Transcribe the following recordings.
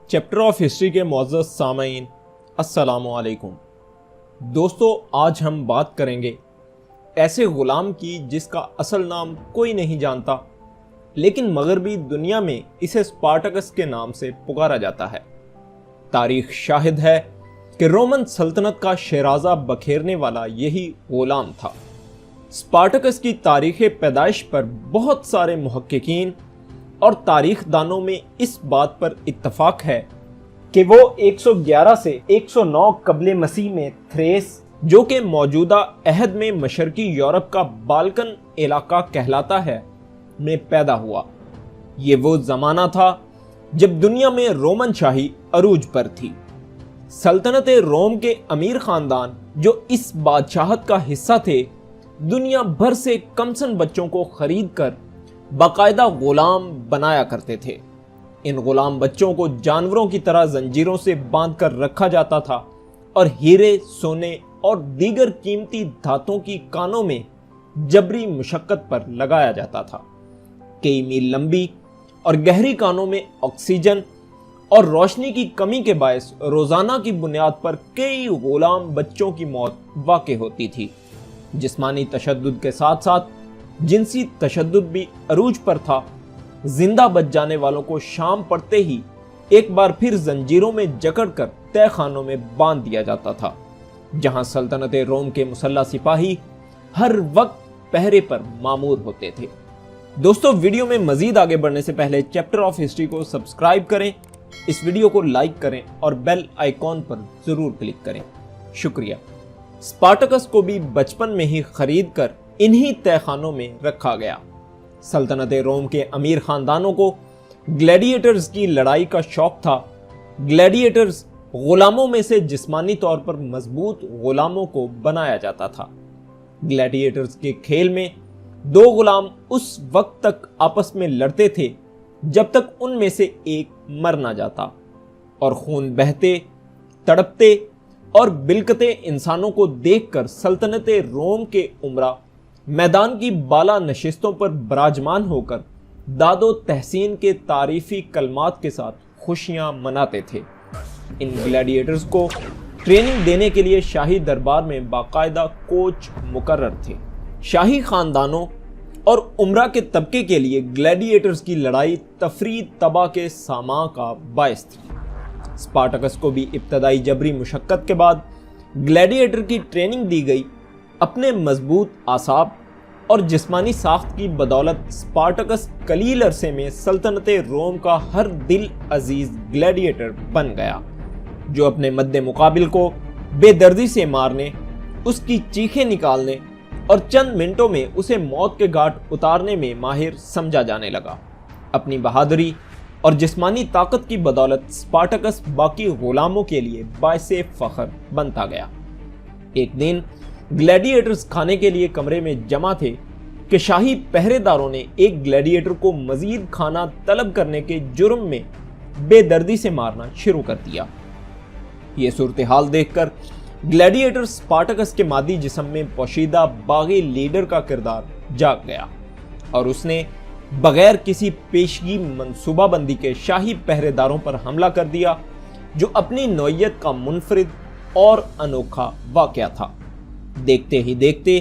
Chapter of history के मुअज़्ज़ज़ सामईन अस्सलामु अलैकुम। दोस्तों, आज हम बात करेंगे ऐसे ग़ुलाम की जिसका असल नाम कोई नहीं जानता, लेकिन मगरबी दुनिया में इसे स्पार्टकस के नाम से पुकारा जाता है। तारीख शाहिद है कि रोमन सल्तनत का शहराजा बखेरने वाला यही ग़ुलाम था। स्पार्टकस की तारीख़ पैदाइश पर बहुत सारे मुहक्किकीन और तारीख दानों में इस बात पर इत्तफाक है कि वो 111 से 109 कबले मसीह में थ्रेस, जो कि मौजूदा अहद में मशरकी यूरोप का बाल्कन इलाका कहलाता है, में पैदा हुआ। ये वो ज़माना था जब दुनिया में रोमन शाही अरूज पर थी। सल्तनत रोम के अमीर ख़ानदान जो इस बादशाहत का हिस्सा थे, दुनिया भर से कमसन बच्चों को खरीद कर बाकायदा गुलाम बनाया करते थे। इन गुलाम बच्चों को जानवरों की तरह जंजीरों से बांधकर रखा जाता था और हीरे, सोने और दीगर कीमती धातुओं की कानों में जबरी मुशक्कत पर लगाया जाता था। कई मील लंबी और गहरी कानों में ऑक्सीजन और रोशनी की कमी के बायस रोजाना की बुनियाद पर कई गुलाम बच्चों की मौत वाक़ई होती थी। जिस्मानी तशद्दुद के साथ साथ जिनसी तशद्दुद भी अरूज पर था। जिंदा बच जाने वालों को शाम पड़ते ही एक बार फिर जंजीरों में जकड़कर तय खानों में बांध दिया जाता था, जहां सल्तनत रोम के मुसल्लह सिपाही हर वक्त पहरे पर मामूर होते थे। दोस्तों, वीडियो में मजीद आगे बढ़ने से पहले चैप्टर ऑफ हिस्ट्री को सब्सक्राइब करें, इस वीडियो को लाइक करें और बेल आइकॉन पर जरूर क्लिक करें। शुक्रिया। स्पार्टकस को भी बचपन में ही खरीद कर इन्हीं तहखानों में रखा गया। सल्तनत रोम के अमीर खानदानों को ग्लैडिएटर्स की लड़ाई का शौक था। ग्लैडिएटर्स गुलामों में से जिस्मानी तौर पर मजबूत गुलामों को बनाया जाता था। ग्लैडिएटर्स के खेल में दो गुलाम उस वक्त तक आपस में लड़ते थे जब तक उनमें से एक मर ना जाता, और खून बहते, तड़पते और बिलकते इंसानों को देखकर सल्तनत रोम के उमरा मैदान की बाला नशिस्तों पर बराजमान होकर दादो तहसीन के तारीफी कलमात के साथ खुशियां मनाते थे। इन ग्लैडिएटर्स को ट्रेनिंग देने के लिए शाही दरबार में बाकायदा कोच मुकर्रर थे। शाही खानदानों और उमरा के तबके के लिए ग्लैडिएटर्स की लड़ाई तफरी तबाह के सामा का बायस थी। स्पार्टकस को भी इब्तदाई जबरी मुशक्कत के बाद ग्लैडिएटर की ट्रेनिंग दी गई। अपने मजबूत आसाब और जिस्मानी साख्त की बदौलत स्पार्टकस कलील अरसे में सल्तनत रोम का हर दिल अजीज ग्लैडिएटर बन गया, जो अपने मद्दे मुकाबिल को बेदर्दी से मारने, उसकी चीखें निकालने और चंद मिनटों में उसे मौत के घाट उतारने में माहिर समझा जाने लगा। अपनी बहादुरी और जिस्मानी ताकत की बदौलत स्पार्टकस बाकी गुलामों के लिए बाइसे फख्र बनता गया। एक दिन ग्लैडिएटर्स खाने के लिए कमरे में जमा थे कि शाही पहरेदारों ने एक ग्लैडिएटर को मजीद खाना तलब करने के जुर्म में बेदर्दी से मारना शुरू कर दिया। ये सूरत हाल देखकर ग्लैडिएटर स्पार्टकस के मादी जिस्म में पोशीदा बागी लीडर का किरदार जाग गया और उसने बगैर किसी पेशगी मंसूबाबंदी के शाही पहरेदारों पर हमला कर दिया, जो अपनी नौइयत का मुनफरिद और अनोखा वाकया था। देखते ही देखते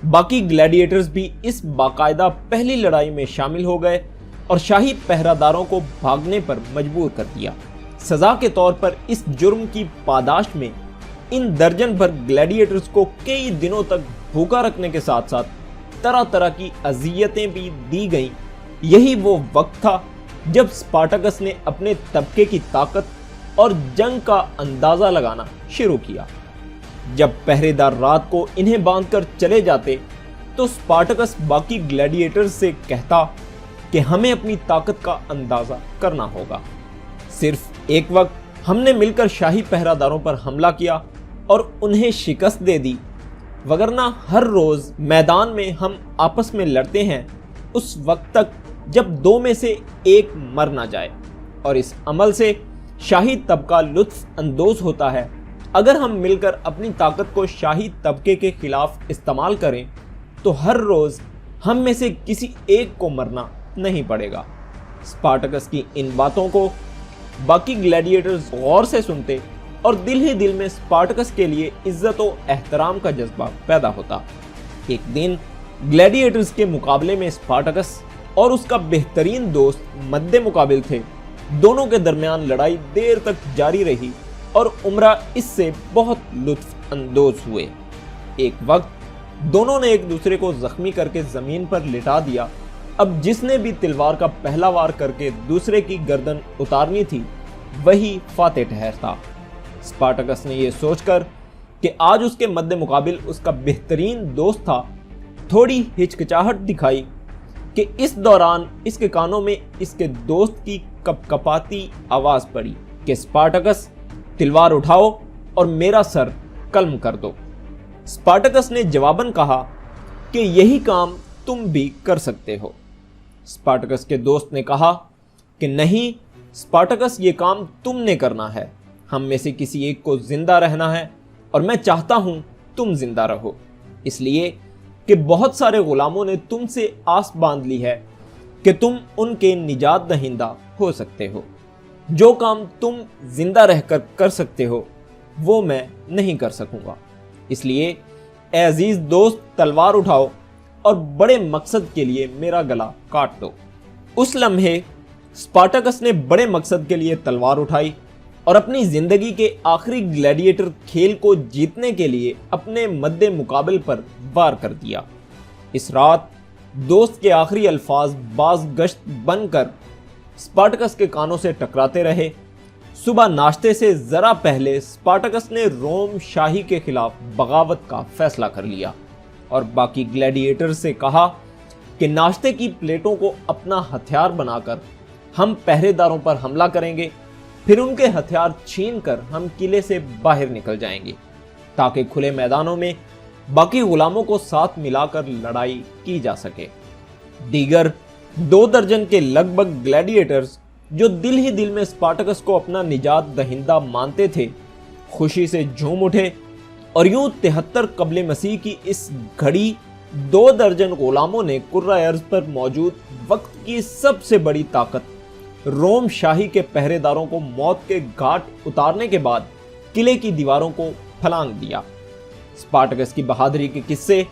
बाकी ग्लैडिएटर्स भी इस बाकायदा पहली लड़ाई में शामिल हो गए और शाही पहरादारों को भागने पर मजबूर कर दिया। सजा के तौर पर इस जुर्म की पादाश में इन दर्जन भर ग्लैडिएटर्स को कई दिनों तक भूखा रखने के साथ साथ तरह तरह की अजियतें भी दी गईं। यही वो वक्त था जब स्पार्टकस ने अपने तबके की ताकत और जंग का अंदाजा लगाना शुरू किया। जब पहरेदार रात को इन्हें बांधकर चले जाते तो स्पार्टकस बाकी ग्लैडिएटर्स से कहता कि हमें अपनी ताकत का अंदाजा करना होगा। सिर्फ एक वक्त हमने मिलकर शाही पहरादारों पर हमला किया और उन्हें शिकस्त दे दी, वगरना हर रोज मैदान में हम आपस में लड़ते हैं उस वक्त तक जब दो में से एक मर ना जाए, और इस अमल से शाही तबका लुत्फ अंदोज होता है। अगर हम मिलकर अपनी ताकत को शाही तबके के खिलाफ इस्तेमाल करें तो हर रोज हम में से किसी एक को मरना नहीं पड़ेगा। स्पार्टकस की इन बातों को باقی گلیڈیٹرز غور سے سنتے اور دل ہی دل میں اسپارٹکس کے لیے عزت و احترام کا جذبہ پیدا ہوتا۔ ایک دن گلیڈیٹرز کے مقابلے میں اسپارٹکس اور اس کا بہترین دوست مد مقابل تھے۔ دونوں کے درمیان لڑائی دیر تک جاری رہی اور امرا اس سے بہت لطف اندوز ہوئے۔ ایک وقت دونوں نے ایک دوسرے کو زخمی کر کے زمین پر لٹا دیا۔ اب جس نے بھی تلوار کا پہلا وار کر کے دوسرے کی گردن اتارنی تھی وہی فاتح ٹھہرتا۔ اسپارٹکس نے یہ سوچ کر کہ آج اس کے مد مقابل اس کا بہترین دوست تھا، تھوڑی ہچکچاہٹ دکھائی کہ اس دوران اس کے کانوں میں اس کے دوست کی کپ کپاتی آواز پڑی کہ اسپارٹکس تلوار اٹھاؤ اور میرا سر قلم کر دو۔ اسپارٹکس نے جواباً کہا کہ یہی کام تم بھی کر سکتے ہو۔ اسپارٹکس کے دوست نے کہا کہ نہیں اسپارٹکس، یہ کام تم نے کرنا ہے، ہم میں سے کسی ایک کو زندہ رہنا ہے اور میں چاہتا ہوں تم زندہ رہو، اس لیے کہ بہت سارے غلاموں نے تم سے آس باندھ لی ہے کہ تم ان کے نجات دہندہ ہو سکتے ہو۔ جو کام تم زندہ رہ کر کر سکتے ہو وہ میں نہیں کر سکوں گا، اس لیے اے عزیز دوست تلوار اٹھاؤ اور بڑے مقصد کے لیے میرا گلا کاٹ دو۔ اس لمحے اسپارٹکس نے بڑے مقصد کے لیے تلوار اٹھائی اور اپنی زندگی کے آخری گلیڈیٹر کھیل کو جیتنے کے لیے اپنے مد مقابل پر وار کر دیا۔ اس رات دوست کے آخری الفاظ باز گشت بن کر اسپارٹکس کے کانوں سے ٹکراتے رہے۔ صبح ناشتے سے ذرا پہلے اسپارٹکس نے روم شاہی کے خلاف بغاوت کا فیصلہ کر لیا اور باقی گلیڈیٹر سے کہا کہ ناشتے کی پلیٹوں کو اپنا ہتھیار بنا کر ہم پہرے داروں پر حملہ کریں گے، پھر ان کے ہتھیار چھین کر ہم قلعے سے باہر نکل جائیں گے تاکہ کھلے میدانوں میں باقی غلاموں کو ساتھ ملا کر لڑائی کی جا سکے۔ دیگر 2 درجن کے لگ بھگ گلیڈیٹرز جو دل ہی دل میں اسپارٹکس کو اپنا نجات دہندہ مانتے تھے خوشی سے جھوم اٹھے اور یوں 73 قبل مسیح کی اس گھڑی 2 درجن غلاموں نے کرۂ ارض پر موجود وقت کی سب سے بڑی طاقت روم شاہی کے پہرے داروں کو موت کے گھاٹ اتارنے کے بعد قلعے کی دیواروں کو پھلانگ دیا۔ اسپارٹکس کی بہادری کے قصے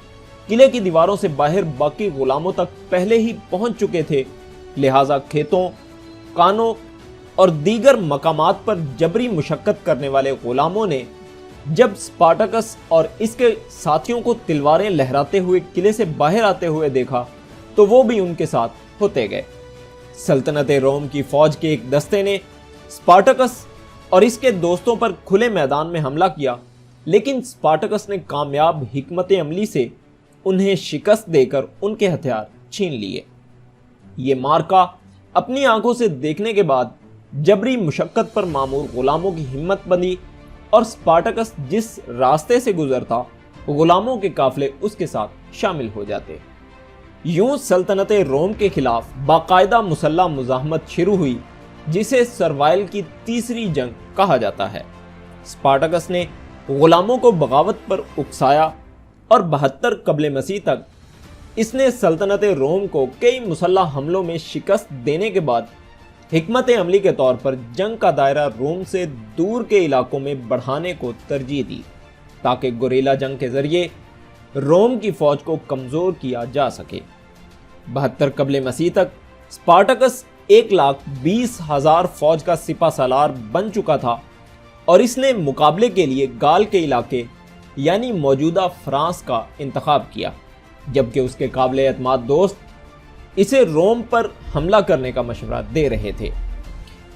قلعے کی دیواروں سے باہر باقی غلاموں تک پہلے ہی پہنچ چکے تھے، لہٰذا کھیتوں، کانوں اور دیگر مقامات پر جبری مشقت کرنے والے غلاموں نے جب اسپارٹکس اور اس کے ساتھیوں کو تلواریں لہراتے ہوئے قلعے سے باہر آتے ہوئے دیکھا تو وہ بھی ان کے ساتھ ہوتے گئے۔ سلطنت روم کی فوج کے ایک دستے نے اسپارٹکس اور اس کے دوستوں پر کھلے میدان میں حملہ کیا، لیکن اسپارٹکس نے کامیاب حکمت عملی سے انہیں شکست دے کر ان کے ہتھیار چھین لیے۔ یہ مارکا اپنی آنکھوں سے دیکھنے کے بعد جبری مشقت پر معمور غلاموں کی ہمت بندی اور اسپارٹکس جس راستے سے گزرتا غلاموں کے قافلے اس کے ساتھ شامل ہو جاتے۔ یوں سلطنت روم کے خلاف باقاعدہ مسلح مزاحمت شروع ہوئی جسے سروائل کی تیسری جنگ کہا جاتا ہے۔ اسپارٹکس نے غلاموں کو بغاوت پر اکسایا اور 72 قبل مسیح تک اس نے سلطنت روم کو کئی مسلح حملوں میں شکست دینے کے بعد حکمت عملی کے طور پر جنگ کا دائرہ روم سے دور کے علاقوں میں بڑھانے کو ترجیح دی تاکہ گوریلا جنگ کے ذریعے روم کی فوج کو کمزور کیا جا سکے۔ 72 قبل مسیح تک اسپارٹکس 1,20,000 فوج کا سپہ سالار بن چکا تھا اور اس نے مقابلے کے لیے گال کے علاقے یعنی موجودہ فرانس کا انتخاب کیا، جبکہ اس کے قابل اعتماد دوست اسے روم پر حملہ کرنے کا مشورہ دے رہے تھے۔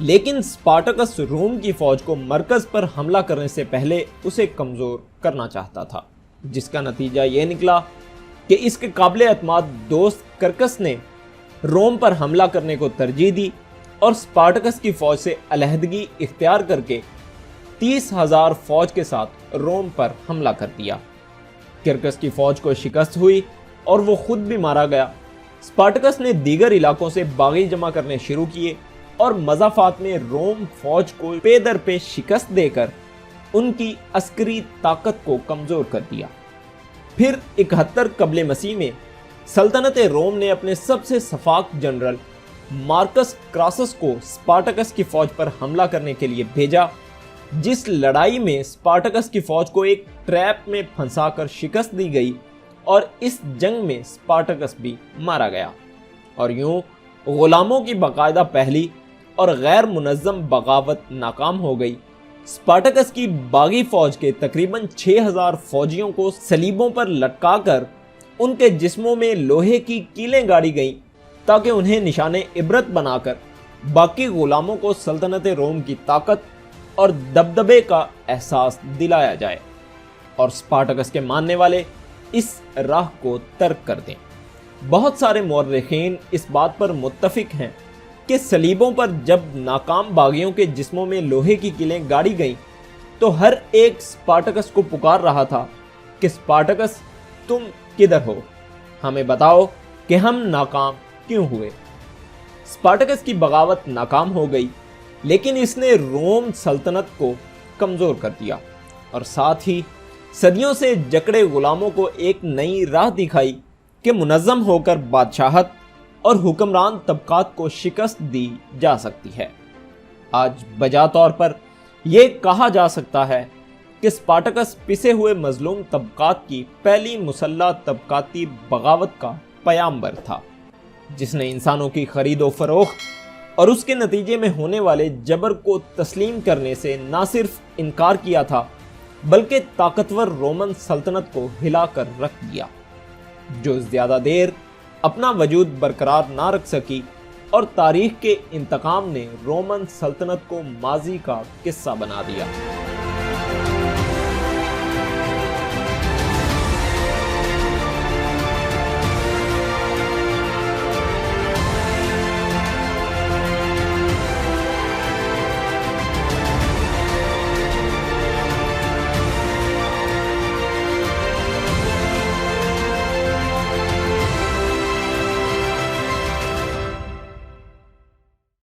لیکن اسپارٹکس روم کی فوج کو مرکز پر حملہ کرنے سے پہلے اسے کمزور کرنا چاہتا تھا، جس کا نتیجہ یہ نکلا کہ اس کے قابل اعتماد دوست کرکس نے روم پر حملہ کرنے کو ترجیح دی اور اسپارٹکس کی فوج سے علیحدگی اختیار کر کے 30,000 فوج کے ساتھ روم پر حملہ کر دیا۔ کرکس کی فوج کو شکست ہوئی اور وہ خود بھی مارا گیا۔ اسپارٹکس نے دیگر علاقوں سے باغی جمع کرنے شروع کیے اور مضافات میں روم فوج کو پے در پے شکست دے کر ان کی عسکری طاقت کو کمزور کر دیا۔ پھر 71 قبل مسیح میں سلطنت روم نے اپنے سب سے سفاک جنرل मार्कस क्रासस को स्पार्टकस की फौज पर हमला करने के लिए भेजा, जिस लड़ाई में स्पार्टकस की फौज को एक ट्रैप में फंसाकर शिकस्त दी गई और इस जंग में स्पार्टकस भी मारा गया। और यूं गुलामों की बाकायदा पहली और गैर मुनज़्ज़म बगावत नाकाम हो गई। स्पार्टकस की बागी फौज के तकरीबन 6000 फौजियों को सलीबों पर लटकाकर उनके जिस्मों में लोहे की कीलें गाड़ी गईं, ताकि उन्हें निशाने इबरत बनाकर बाकी गुलामों को सल्तनत रोम की ताकत और दबदबे का एहसास दिलाया जाए और स्पार्टकस के मानने वाले इस राह को तर्क कर दें। बहुत सारे मौर्रिखीन इस बात पर मुत्तफिक हैं कि सलीबों पर जब नाकाम बागियों के जिस्मों में लोहे की कीलें गाड़ी गईं, तो हर एक स्पार्टकस को पुकार रहा था कि स्पार्टकस, तुम किधर हो? हमें बताओ कि हम नाकाम क्यों हुए। स्पार्टकस की बगावत नाकाम हो गई, लेकिन इसने रोम सल्तनत को कमजोर कर दिया और साथ ही सदियों से जकड़े गुलामों को एक नई राह दिखाई कि मुनज़्ज़म होकर बादशाहत और हुक्मरान तबकात को शिकस्त दी जा सकती है। आज बजा तौर पर यह कहा जा सकता है कि स्पार्टकस पिसे हुए मजलूम तबकात की पहली मुसल्लह तबकाती बगावत का पयाम्बर था, जिसने इंसानों की खरीदो फरोख्त और उसके नतीजे में होने वाले जबर को तस्लीम करने से न सिर्फ इनकार किया था, बल्कि ताकतवर रोमन सल्तनत को हिलाकर रख दिया, जो ज्यादा देर अपना वजूद बरकरार ना रख सकी और तारीख के इंतकाम ने रोमन सल्तनत को माजी का किस्सा बना दिया।